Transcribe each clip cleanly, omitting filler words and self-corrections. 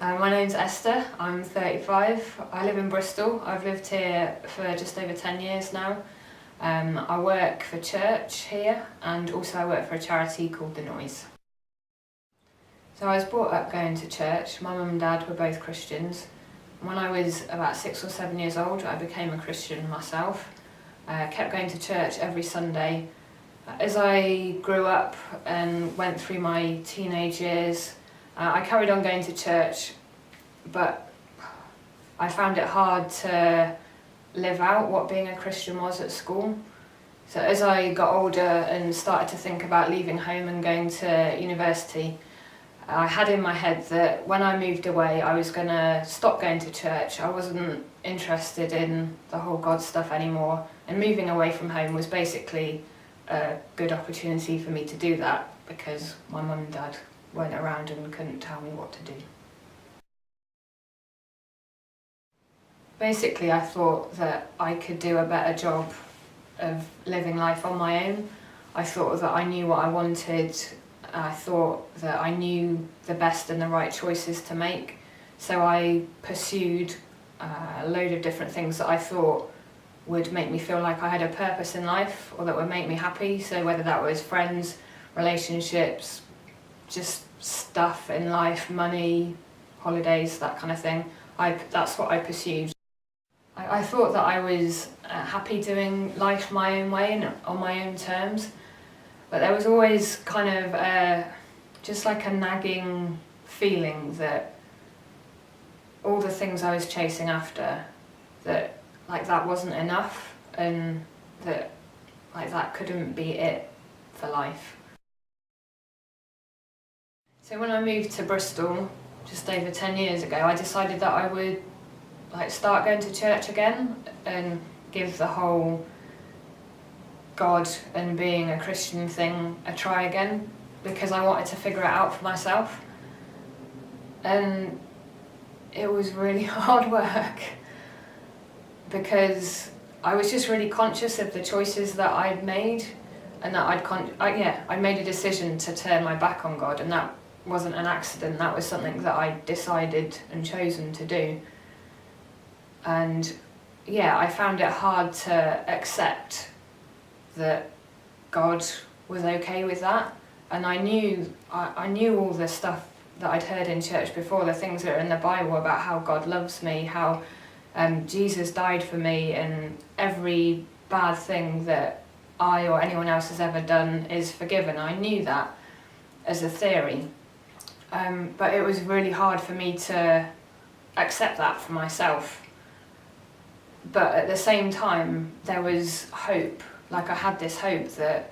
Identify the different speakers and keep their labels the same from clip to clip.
Speaker 1: My name's Esther, I'm 35, I live in Bristol. I've lived here for just over 10 years now. I work for church here and also I work for a charity called The Noise. So I was brought up going to church. My mum and dad were both Christians. When I was about 6 or 7 years old, I became a Christian myself. I kept going to church every Sunday. As I grew up and went through my teenage years, I carried on going to church, but I found it hard to live out what being a Christian was at school. So as I got older and started to think about leaving home and going to university, I had in my head that when I moved away I was going to stop going to church. I wasn't interested in the whole God stuff anymore, and moving away from home was basically a good opportunity for me to do that because my mum and dad weren't around and couldn't tell me what to do. Basically, I thought that I could do a better job of living life on my own. I thought that I knew what I wanted. I thought that I knew the best and the right choices to make. So I pursued a load of different things that I thought would make me feel like I had a purpose in life or that would make me happy. So whether that was friends, relationships, just stuff in life, money, holidays, that kind of thing. That's what I pursued. I thought that I was happy doing life my own way and on my own terms, but there was always kind of just like a nagging feeling that all the things I was chasing after, that that wasn't enough and that that couldn't be it for life. So when I moved to Bristol just over 10 years ago, I decided that I would start going to church again and give the whole God and being a Christian thing a try again, because I wanted to figure it out for myself. And it was really hard work because I was just really conscious of the choices that I'd made, and that I'd made a decision to turn my back on God, and that wasn't an accident. That was something that I decided and chosen to do. And I found it hard to accept that God was okay with that. And I knew all the stuff that I'd heard in church before, the things that are in the Bible about how God loves me, how Jesus died for me, and every bad thing that I or anyone else has ever done is forgiven. I knew that as a theory. But it was really hard for me to accept that for myself. But at the same time, there was hope. I had this hope that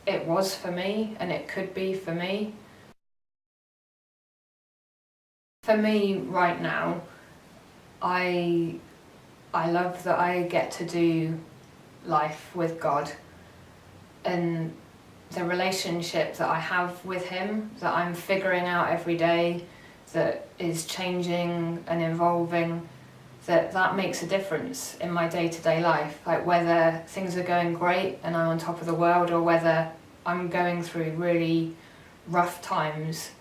Speaker 1: it was for me and it could be for me. For me right now, I love that I get to do life with God, and the relationship that I have with him, that I'm figuring out every day, that is changing and evolving, that makes a difference in my day-to-day life. Whether things are going great and I'm on top of the world, or whether I'm going through really rough times,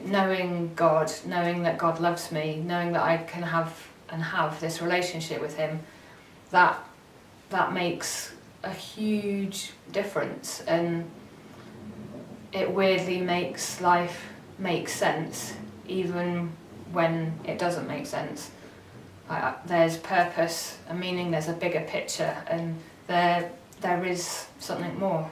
Speaker 1: knowing God, knowing that God loves me, knowing that I can have this relationship with him, that makes a huge difference, and it weirdly makes life make sense even when it doesn't make sense. There's purpose, a meaning, there's a bigger picture, and there is something more.